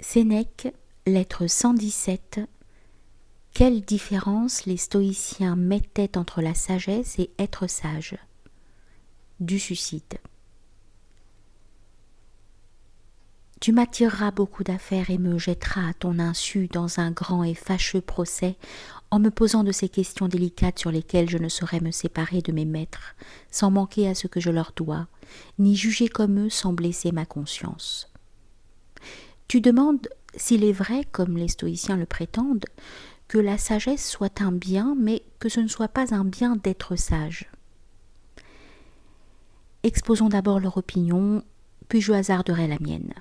Sénèque, lettre 117. Quelle différence les stoïciens mettaient entre la sagesse et être sage. Du suicide. Tu m'attireras beaucoup d'affaires et me jetteras à ton insu dans un grand et fâcheux procès en me posant de ces questions délicates sur lesquelles je ne saurais me séparer de mes maîtres, sans manquer à ce que je leur dois, ni juger comme eux sans blesser ma conscience. Tu demandes s'il est vrai, comme les stoïciens le prétendent, que la sagesse soit un bien, mais que ce ne soit pas un bien d'être sage. Exposons d'abord leur opinion, puis je hasarderai la mienne.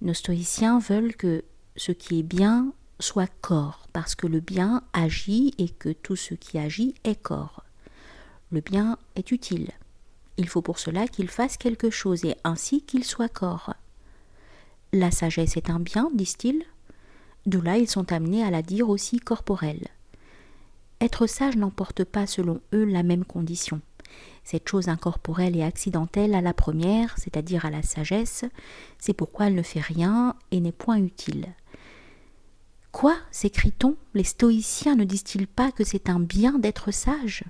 Nos stoïciens veulent que ce qui est bien soit corps, parce que le bien agit et que tout ce qui agit est corps. Le bien est utile. Il faut pour cela qu'il fasse quelque chose et ainsi qu'il soit corps. La sagesse est un bien, disent-ils. De là, ils sont amenés à la dire aussi corporelle. Être sage n'emporte pas, selon eux, la même condition. Cette chose incorporelle et accidentelle à la première, c'est-à-dire à la sagesse, c'est pourquoi elle ne fait rien et n'est point utile. Quoi, s'écrie-t-on, les stoïciens ne disent-ils pas que c'est un bien d'être sage ?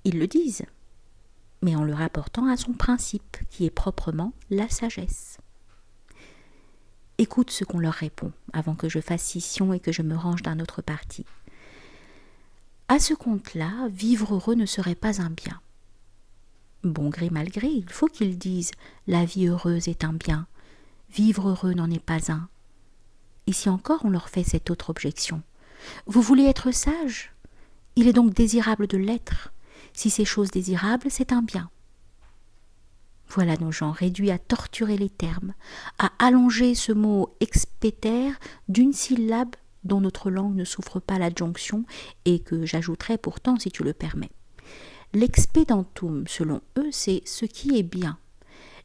Ils le disent, mais en le rapportant à son principe, qui est proprement la sagesse. Écoute ce qu'on leur répond, avant que je fasse scission et que je me range d'un autre parti. À ce compte-là, vivre heureux ne serait pas un bien. Bon gré mal gré, il faut qu'ils disent « la vie heureuse est un bien, vivre heureux n'en est pas un ». Ici encore, on leur fait cette autre objection. Vous voulez être sage ? Il est donc désirable de l'être. Si c'est chose désirable, c'est un bien. Voilà nos gens réduits à torturer les termes, à allonger ce mot expéter d'une syllabe dont notre langue ne souffre pas l'adjonction et que j'ajouterai pourtant si tu le permets. L'expédentum, selon eux, c'est ce qui est bien.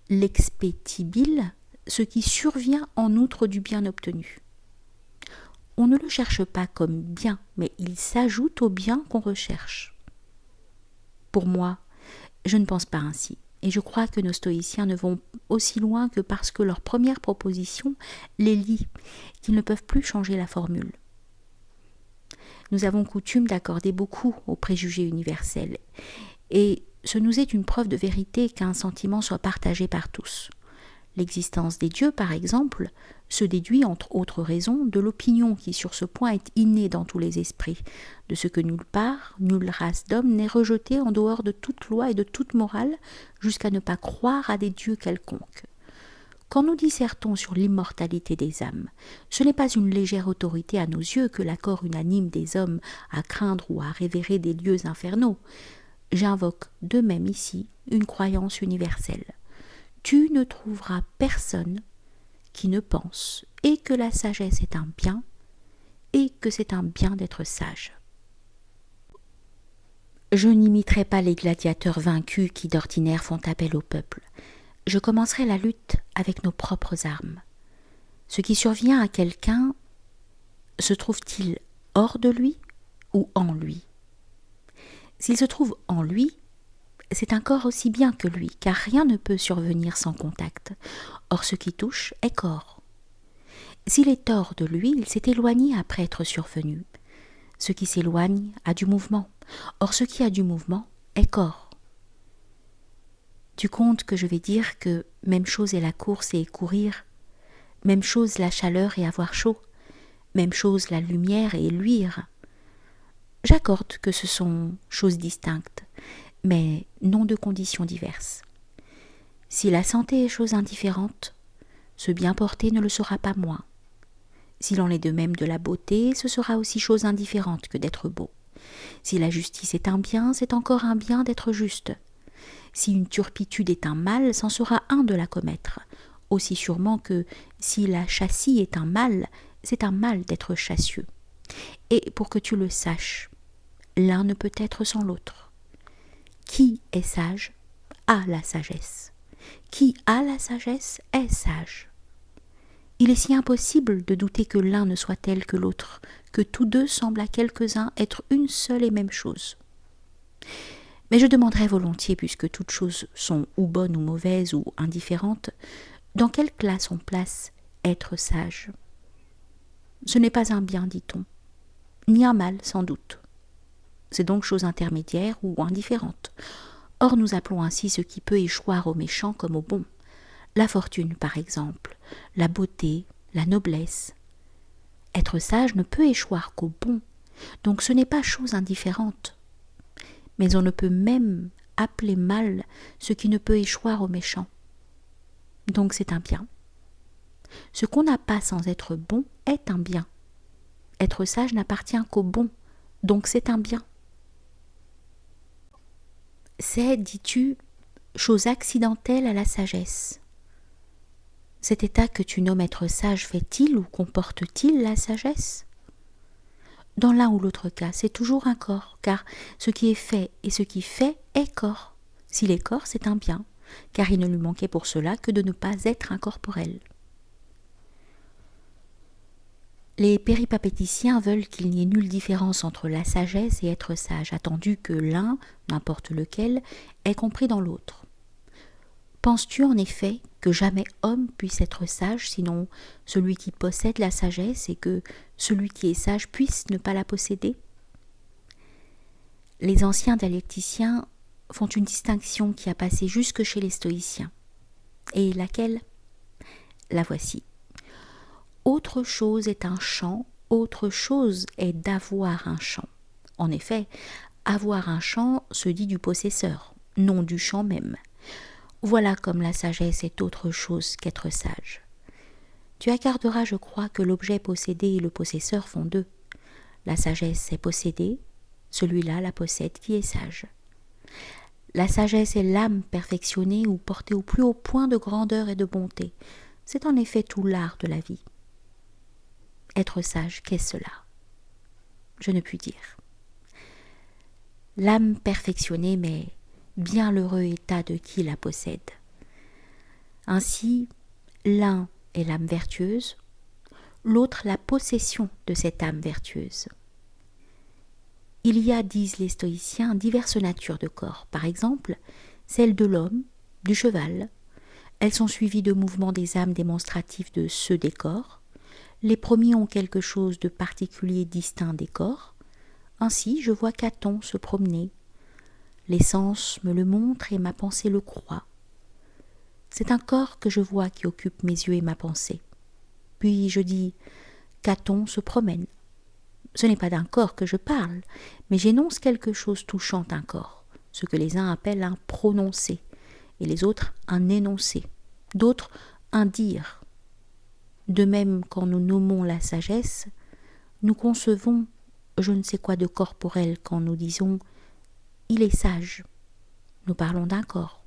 L'expétibile, ce qui survient en outre du bien obtenu. On ne le cherche pas comme bien, mais il s'ajoute au bien qu'on recherche. Pour moi, je ne pense pas ainsi. Et je crois que nos stoïciens ne vont aussi loin que parce que leur première proposition les lie, qu'ils ne peuvent plus changer la formule. Nous avons coutume d'accorder beaucoup aux préjugés universels, et ce nous est une preuve de vérité qu'un sentiment soit partagé par tous. L'existence des dieux, par exemple, se déduit, entre autres raisons, de l'opinion qui sur ce point est innée dans tous les esprits, de ce que nulle part, nulle race d'hommes n'est rejetée en dehors de toute loi et de toute morale, jusqu'à ne pas croire à des dieux quelconques. Quand nous dissertons sur l'immortalité des âmes, ce n'est pas une légère autorité à nos yeux que l'accord unanime des hommes à craindre ou à révérer des lieux infernaux. J'invoque de même ici une croyance universelle. Tu ne trouveras personne qui ne pense et que la sagesse est un bien et que c'est un bien d'être sage. Je n'imiterai pas les gladiateurs vaincus qui d'ordinaire font appel au peuple. Je commencerai la lutte avec nos propres armes. Ce qui survient à quelqu'un, se trouve-t-il hors de lui ou en lui ? S'il se trouve en lui, c'est un corps aussi bien que lui, car rien ne peut survenir sans contact. Or ce qui touche est corps. S'il est hors de lui, il s'est éloigné après être survenu. Ce qui s'éloigne a du mouvement. Or ce qui a du mouvement est corps. Tu comptes que je vais dire que même chose est la course et courir, même chose la chaleur et avoir chaud, même chose la lumière et luire. J'accorde que ce sont choses distinctes, mais non de conditions diverses. Si la santé est chose indifférente, ce bien porté ne le sera pas moins. S'il en est de même de la beauté, ce sera aussi chose indifférente que d'être beau. Si la justice est un bien, c'est encore un bien d'être juste. Si une turpitude est un mal, c'en sera un de la commettre, aussi sûrement que si la châssis est un mal, c'est un mal d'être chassieux. Et pour que tu le saches, l'un ne peut être sans l'autre. Qui est sage a la sagesse. Qui a la sagesse est sage. Il est si impossible de douter que l'un ne soit tel que l'autre, que tous deux semblent à quelques-uns être une seule et même chose. Mais je demanderais volontiers, puisque toutes choses sont ou bonnes ou mauvaises ou indifférentes, dans quelle classe on place être sage. Ce n'est pas un bien, dit-on, ni un mal, sans doute. C'est donc chose intermédiaire ou indifférente. Or, nous appelons ainsi ce qui peut échoir au méchant comme au bon. La fortune, par exemple, la beauté, la noblesse. Être sage ne peut échoir qu'au bon, donc ce n'est pas chose indifférente. Mais on ne peut même appeler mal ce qui ne peut échoir au méchant. Donc c'est un bien. Ce qu'on n'a pas sans être bon est un bien. Être sage n'appartient qu'au bon, donc c'est un bien. C'est, dis-tu, chose accidentelle à la sagesse. Cet état que tu nommes être sage fait-il ou comporte-t-il la sagesse ? Dans l'un ou l'autre cas, c'est toujours un corps, car ce qui est fait et ce qui fait est corps. S'il est corps, c'est un bien, car il ne lui manquait pour cela que de ne pas être incorporel. Les péripatéticiens veulent qu'il n'y ait nulle différence entre la sagesse et être sage, attendu que l'un, n'importe lequel, est compris dans l'autre. Penses-tu en effet que jamais homme puisse être sage, sinon celui qui possède la sagesse, et que celui qui est sage puisse ne pas la posséder ? Les anciens dialecticiens font une distinction qui a passé jusque chez les stoïciens. Et laquelle ? La voici. Autre chose est un champ, autre chose est d'avoir un champ. En effet, avoir un champ se dit du possesseur, non du champ même. Voilà comme la sagesse est autre chose qu'être sage. Tu accorderas, je crois, que l'objet possédé et le possesseur font deux. La sagesse est possédée, celui-là la possède qui est sage. La sagesse est l'âme perfectionnée ou portée au plus haut point de grandeur et de bonté. C'est en effet tout l'art de la vie. Être sage, qu'est-ce cela ? Je ne puis dire. L'âme perfectionnée, mais bien l'heureux état de qui la possède. Ainsi, l'un est l'âme vertueuse, l'autre la possession de cette âme vertueuse. Il y a, disent les stoïciens, diverses natures de corps. Par exemple, celle de l'homme, du cheval. Elles sont suivies de mouvements des âmes démonstratifs de ceux des corps. Les premiers ont quelque chose de particulier distinct des corps. Ainsi, je vois Caton se promener. Les sens me le montrent et ma pensée le croit. C'est un corps que je vois qui occupe mes yeux et ma pensée. Puis je dis « Caton se promène ». Ce n'est pas d'un corps que je parle, mais j'énonce quelque chose touchant un corps, ce que les uns appellent un prononcé, et les autres un énoncé, d'autres un dire. De même, quand nous nommons la sagesse, nous concevons je ne sais quoi de corporel quand nous disons « il est sage ». Nous parlons d'un corps.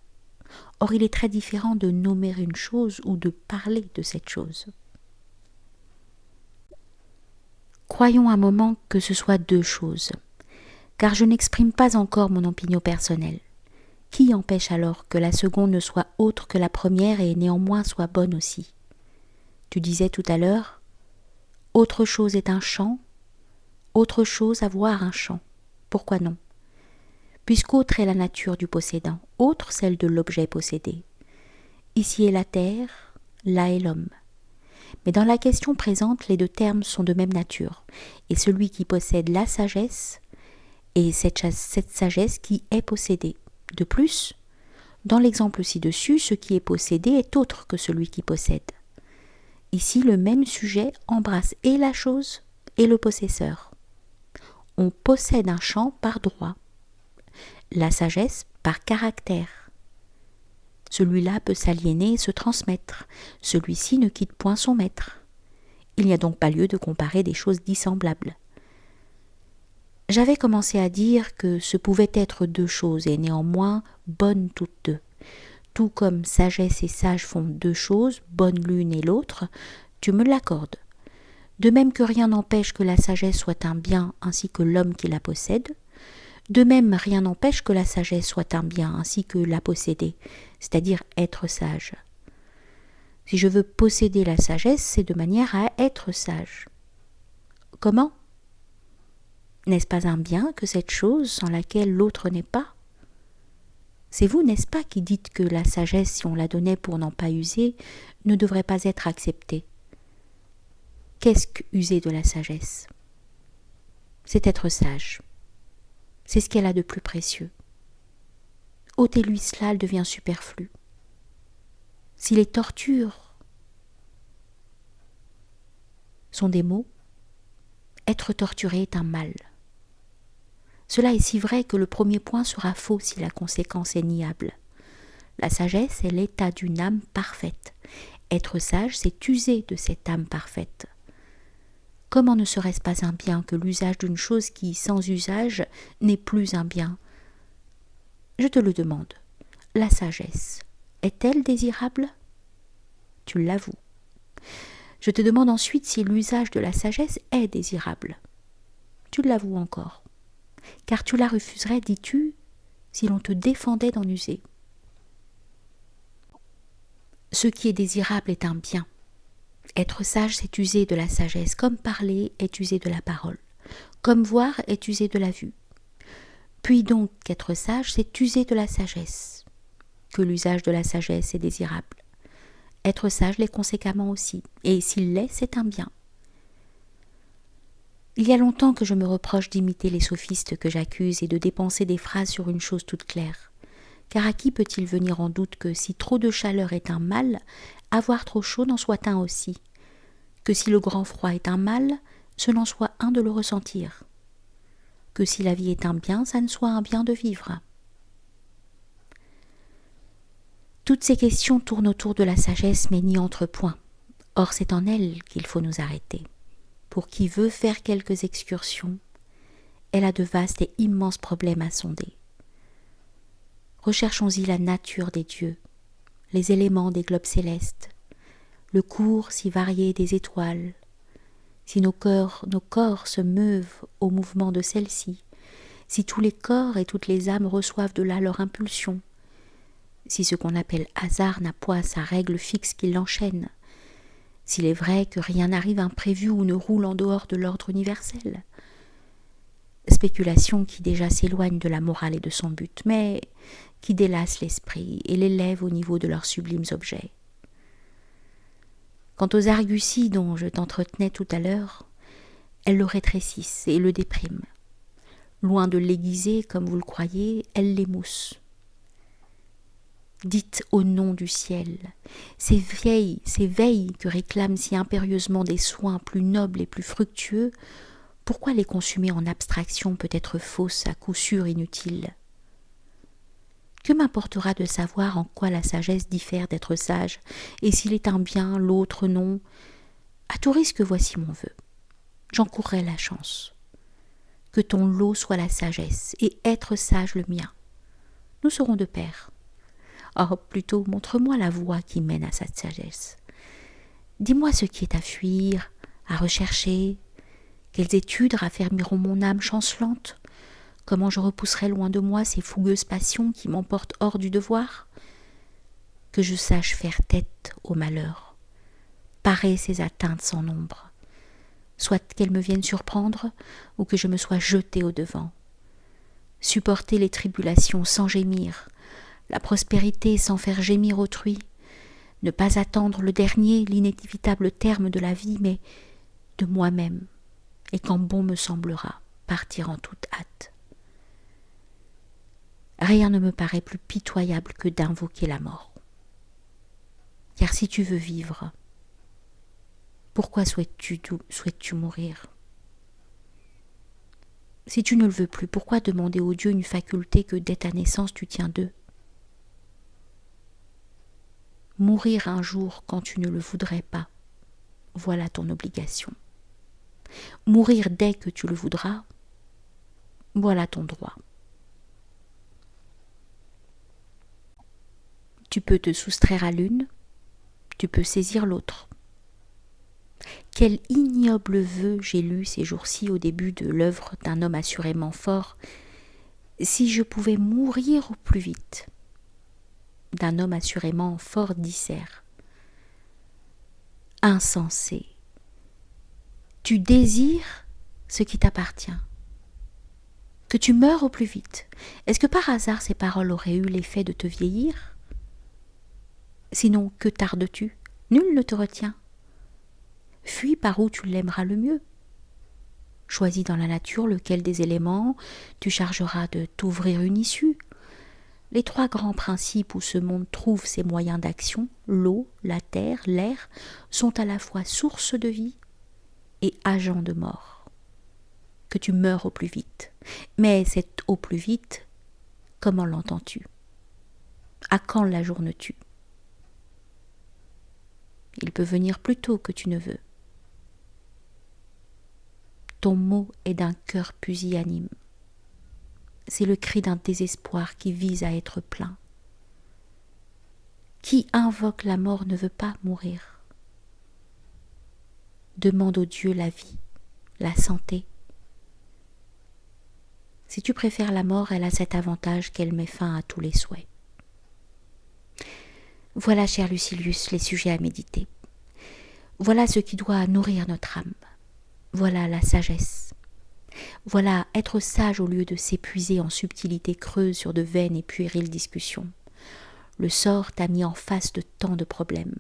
Or, il est très différent de nommer une chose ou de parler de cette chose. Croyons un moment que ce soit deux choses, car je n'exprime pas encore mon opinion personnelle. Qui empêche alors que la seconde ne soit autre que la première et néanmoins soit bonne aussi ? Tu disais tout à l'heure, autre chose est un champ, autre chose avoir un champ. Pourquoi non ? Puisqu'autre est la nature du possédant, autre celle de l'objet possédé. Ici est la terre, là est l'homme. Mais dans la question présente, les deux termes sont de même nature, et celui qui possède la sagesse et cette sagesse qui est possédée. De plus, dans l'exemple ci-dessus, ce qui est possédé est autre que celui qui possède. Ici, le même sujet embrasse et la chose et le possesseur. On possède un champ par droit, la sagesse par caractère. Celui-là peut s'aliéner et se transmettre, celui-ci ne quitte point son maître. Il n'y a donc pas lieu de comparer des choses dissemblables. J'avais commencé à dire que ce pouvaient être deux choses et néanmoins bonnes toutes deux. Tout comme sagesse et sage font deux choses, bonnes l'une et l'autre, tu me l'accordes. De même que rien n'empêche que la sagesse soit un bien ainsi que l'homme qui la possède, de même rien n'empêche que la sagesse soit un bien ainsi que la posséder, c'est-à-dire être sage. Si je veux posséder la sagesse, c'est de manière à être sage. Comment ? N'est-ce pas un bien que cette chose sans laquelle l'autre n'est pas ? C'est vous, n'est-ce pas, qui dites que la sagesse, si on la donnait pour n'en pas user, ne devrait pas être acceptée. Qu'est-ce qu'user de la sagesse? C'est être sage. C'est ce qu'elle a de plus précieux. Ôtez-lui cela, elle devient superflue. Si les tortures sont des mots, être torturé est un mal. Cela est si vrai que le premier point sera faux si la conséquence est niable. La sagesse est l'état d'une âme parfaite. Être sage, c'est user de cette âme parfaite. Comment ne serait-ce pas un bien que l'usage d'une chose qui, sans usage, n'est plus un bien? Je te le demande, la sagesse, est-elle désirable? Tu l'avoues. Je te demande ensuite si l'usage de la sagesse est désirable. Tu l'avoues encore. Car tu la refuserais, dis-tu, si l'on te défendait d'en user. Ce qui est désirable est un bien. Être sage, c'est user de la sagesse, comme parler est user de la parole, comme voir est user de la vue. Puis donc qu'être sage, c'est user de la sagesse, que l'usage de la sagesse est désirable. Être sage l'est conséquemment aussi, et s'il l'est, c'est un bien. Il y a longtemps que je me reproche d'imiter les sophistes que j'accuse et de dépenser des phrases sur une chose toute claire. Car à qui peut-il venir en doute que si trop de chaleur est un mal, avoir trop chaud n'en soit un aussi, que si le grand froid est un mal, ce n'en soit un de le ressentir, que si la vie est un bien, ça ne soit un bien de vivre. Toutes ces questions tournent autour de la sagesse, mais n'y entrent point. Or, c'est en elle qu'il faut nous arrêter. Pour qui veut faire quelques excursions, elle a de vastes et immenses problèmes à sonder. Recherchons-y la nature des dieux, les éléments des globes célestes, le cours si varié des étoiles, si nos corps se meuvent au mouvement de celles-ci, si tous les corps et toutes les âmes reçoivent de là leur impulsion, si ce qu'on appelle hasard n'a point sa règle fixe qui l'enchaîne, s'il est vrai que rien n'arrive imprévu ou ne roule en dehors de l'ordre universel. Spéculation qui déjà s'éloigne de la morale et de son but, mais qui délasse l'esprit et l'élève au niveau de leurs sublimes objets. Quant aux arguties dont je t'entretenais tout à l'heure, elles le rétrécissent et le dépriment. Loin de l'aiguiser, comme vous le croyez, elles l'émoussent. Dites au nom du ciel, ces veilles que réclament si impérieusement des soins plus nobles et plus fructueux, pourquoi les consumer en abstraction peut être fausse, à coup sûr inutile? Que m'importera de savoir en quoi la sagesse diffère d'être sage, et s'il est un bien, l'autre non? À tout risque, voici mon vœu. J'encourrai la chance. Que ton lot soit la sagesse, et être sage le mien. Nous serons de pair. Oh, plutôt, montre-moi la voie qui mène à cette sagesse. Dis-moi ce qui est à fuir, à rechercher. Quelles études raffermiront mon âme chancelante? Comment je repousserai loin de moi ces fougueuses passions qui m'emportent hors du devoir? Que je sache faire tête au malheur, parer ces atteintes sans nombre, soit qu'elles me viennent surprendre ou que je me sois jeté au-devant. Supporter les tribulations sans gémir, la prospérité sans faire gémir autrui, ne pas attendre le dernier, l'inévitable terme de la vie, mais de moi-même, et quand bon me semblera, partir en toute hâte. Rien ne me paraît plus pitoyable que d'invoquer la mort. Car si tu veux vivre, pourquoi souhaites-tu mourir? Si tu ne le veux plus, pourquoi demander aux dieux une faculté que dès ta naissance tu tiens d'eux? Mourir un jour quand tu ne le voudrais pas, voilà ton obligation. Mourir dès que tu le voudras, voilà ton droit. Tu peux te soustraire à l'une, tu peux saisir l'autre. Quel ignoble vœu j'ai lu ces jours-ci au début de l'œuvre d'un homme assurément fort, si je pouvais mourir au plus vite. D'un homme assurément fort dissert. Insensé. Tu désires ce qui t'appartient. Que tu meurs au plus vite. Est-ce que par hasard ces paroles auraient eu l'effet de te vieillir? Sinon, que tardes-tu? Nul ne te retient. Fuis par où tu l'aimeras le mieux. Choisis dans la nature lequel des éléments tu chargeras de t'ouvrir une issue. Les 3 grands principes où ce monde trouve ses moyens d'action, l'eau, la terre, l'air, sont à la fois source de vie et agent de mort. Que tu meurs au plus vite. Mais cet au plus vite, comment l'entends-tu? À quand l'ajournes-tu? Il peut venir plus tôt que tu ne veux. Ton mot est d'un cœur pusillanime. C'est le cri d'un désespoir qui vise à être plein. Qui invoque la mort ne veut pas mourir. Demande au Dieu la vie, la santé. Si tu préfères la mort, elle a cet avantage qu'elle met fin à tous les souhaits. Voilà, cher Lucilius, les sujets à méditer. Voilà ce qui doit nourrir notre âme. Voilà la sagesse. Voilà être sage au lieu de s'épuiser en subtilités creuses sur de vaines et puériles discussions. Le sort t'a mis en face de tant de problèmes.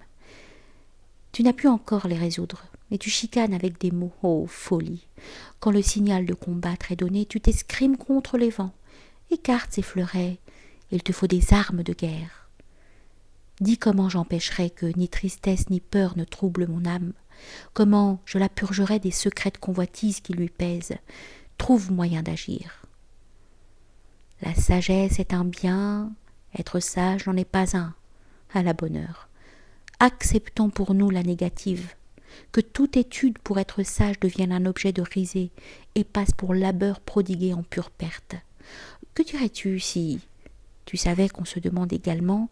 Tu n'as pu encore les résoudre, mais tu chicanes avec des mots. Oh, folie! Quand le signal de combattre est donné, tu t'escrimes contre les vents. Écarte ces fleurets, il te faut des armes de guerre. Dis comment j'empêcherai que ni tristesse ni peur ne troublent mon âme, comment je la purgerai des secrètes convoitises qui lui pèsent. Trouve moyen d'agir. La sagesse est un bien, être sage n'en est pas un, à la bonne heure. Acceptons pour nous la négative, que toute étude pour être sage devienne un objet de risée et passe pour labeur prodigué en pure perte. Que dirais-tu si tu savais qu'on se demande également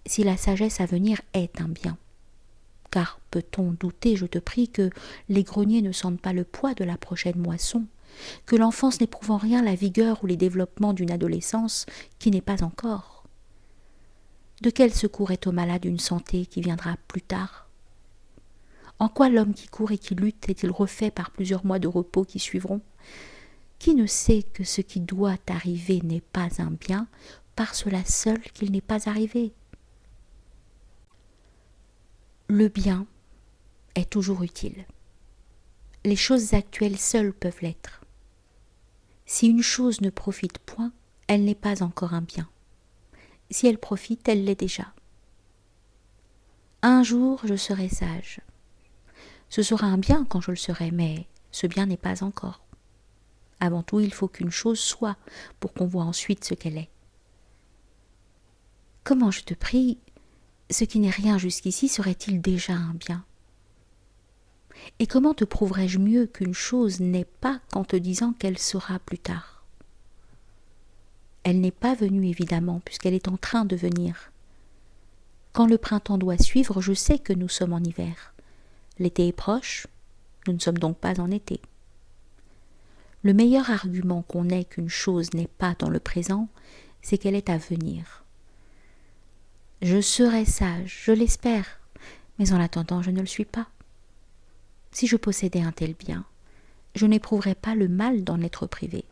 si la sagesse à venir est un bien? Car peut-on douter, je te prie, que les greniers ne sentent pas le poids de la prochaine moisson, que l'enfance n'éprouve en rien la vigueur ou les développements d'une adolescence qui n'est pas encore? De quel secours est au malade une santé qui viendra plus tard? En quoi l'homme qui court et qui lutte est-il refait par plusieurs mois de repos qui suivront? Qui ne sait que ce qui doit arriver n'est pas un bien, par cela seul qu'il n'est pas arrivé? Le bien est toujours utile. Les choses actuelles seules peuvent l'être. Si une chose ne profite point, elle n'est pas encore un bien. Si elle profite, elle l'est déjà. Un jour, je serai sage. Ce sera un bien quand je le serai, mais ce bien n'est pas encore. Avant tout, il faut qu'une chose soit pour qu'on voie ensuite ce qu'elle est. Comment, je te prie, ce qui n'est rien jusqu'ici serait-il déjà un bien? Et comment te prouverais-je mieux qu'une chose n'est pas qu'en te disant qu'elle sera plus tard? Elle n'est pas venue évidemment, puisqu'elle est en train de venir. Quand le printemps doit suivre, je sais que nous sommes en hiver. L'été est proche, nous ne sommes donc pas en été. Le meilleur argument qu'on ait qu'une chose n'est pas dans le présent, c'est qu'elle est à venir. Je serai sage, je l'espère, mais en attendant, je ne le suis pas. Si je possédais un tel bien, je n'éprouverais pas le mal d'en être privé.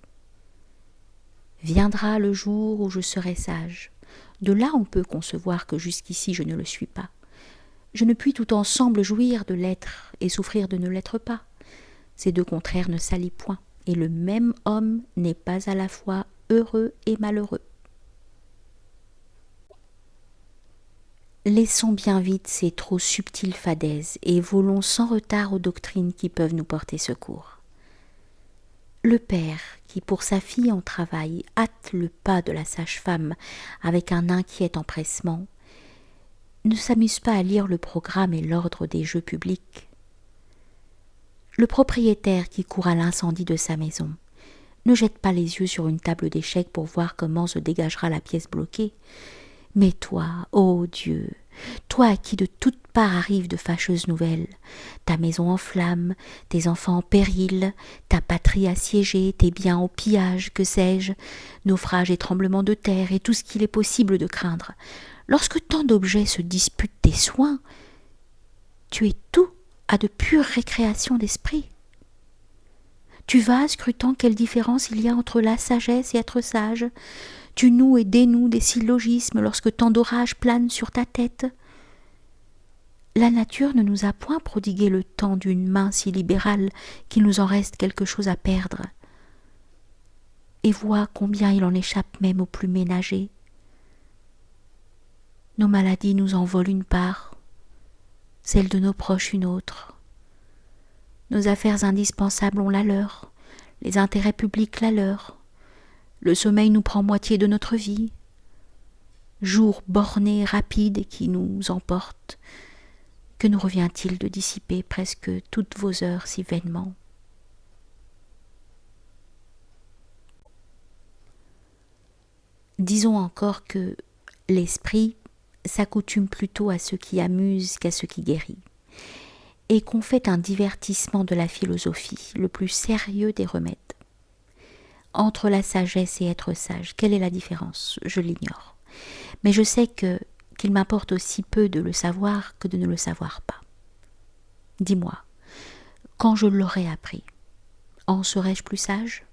Viendra le jour où je serai sage. De là on peut concevoir que jusqu'ici je ne le suis pas. Je ne puis tout ensemble jouir de l'être et souffrir de ne l'être pas. Ces deux contraires ne s'allient point, et le même homme n'est pas à la fois heureux et malheureux. Laissons bien vite ces trop subtiles fadaises et volons sans retard aux doctrines qui peuvent nous porter secours. Le père, qui pour sa fille en travail hâte le pas de la sage-femme avec un inquiet empressement, ne s'amuse pas à lire le programme et l'ordre des jeux publics. Le propriétaire qui court à l'incendie de sa maison ne jette pas les yeux sur une table d'échecs pour voir comment se dégagera la pièce bloquée. Mais toi, ô Dieu, toi à qui de toutes parts arrivent de fâcheuses nouvelles, ta maison en flammes, tes enfants en péril, ta patrie assiégée, tes biens au pillage, que sais-je, naufrages et tremblements de terre et tout ce qu'il est possible de craindre, lorsque tant d'objets se disputent tes soins, tu es tout à de pures récréations d'esprit. Tu vas scrutant quelle différence il y a entre la sagesse et être sage. Tu noues et dénoues des syllogismes lorsque tant d'orages planent sur ta tête. La nature ne nous a point prodigué le temps d'une main si libérale qu'il nous en reste quelque chose à perdre. Et vois combien il en échappe même aux plus ménagés. Nos maladies nous en volent une part, celles de nos proches une autre. Nos affaires indispensables ont la leur, les intérêts publics la leur. Le sommeil nous prend moitié de notre vie. Jour borné, rapide qui nous emporte, que nous revient-il de dissiper presque toutes vos heures si vainement? Disons encore que l'esprit s'accoutume plutôt à ce qui amuse qu'à ce qui guérit, et qu'on fait un divertissement de la philosophie, le plus sérieux des remèdes. Entre la sagesse et être sage, quelle est la différence? Je l'ignore. Mais je sais qu'il m'importe aussi peu de le savoir que de ne le savoir pas. Dis-moi, quand je l'aurai appris, en serais-je plus sage?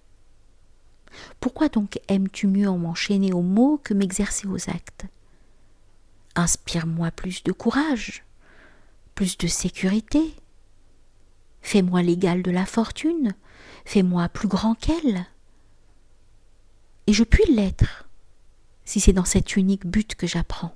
Pourquoi donc aimes-tu mieux m'enchaîner aux mots que m'exercer aux actes? Inspire-moi plus de courage, plus de sécurité. Fais-moi l'égal de la fortune, fais-moi plus grand qu'elle. Et je puis l'être, si c'est dans cet unique but que j'apprends.